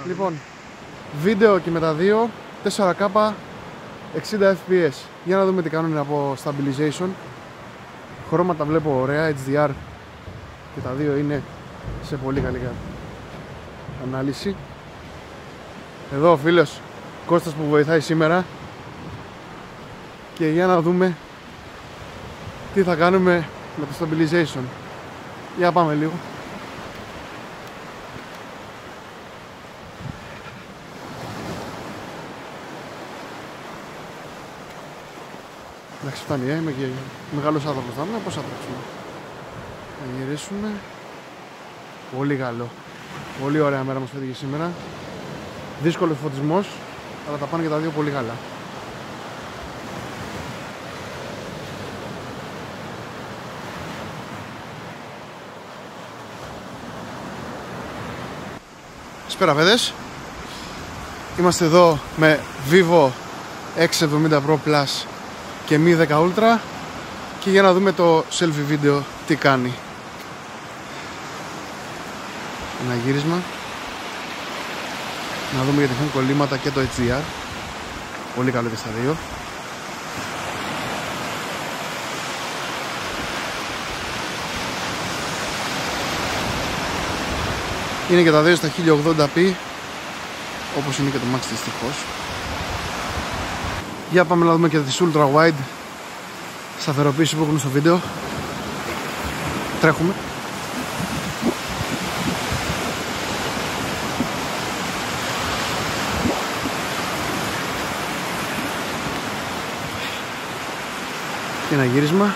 Λοιπόν, βίντεο και με τα δύο 4K 60 fps. Για να δούμε τι κάνουν από stabilization. Χρώματα βλέπω ωραία, HDR και τα δύο είναι σε πολύ καλή ανάλυση. Εδώ ο φίλος Κώστας που βοηθάει σήμερα. Και για να δούμε τι θα κάνουμε με το stabilization. Για πάμε λίγο. Εντάξει, φτάνει, είμαι και μεγάλος άνθρωπος, θα είμαι, πώς θα τρέξουμε. Θα γυρίσουμε. Πολύ καλό. Πολύ ωραία μέρα μας φέτηκε σήμερα. Δύσκολος φωτισμός, αλλά τα πάνε και τα δύο πολύ καλά. Σπέρα παιδες. Είμαστε εδώ με Vivo X70 Pro Plus και Mi 10 Ultra και για να δούμε το selfie βίντεο τι κάνει. Ένα γύρισμα. Να δούμε γιατί έχουν κολλήματα και το HDR. Πολύ καλό και στα δύο. Είναι και τα δύο στα 1080p, όπως είναι και το Max δυστυχώς. Για πάμε να δούμε και τις Ultra Wide σταθεροποίηση που έχουν στο βίντεο. Τρέχουμε. Και ένα γύρισμα.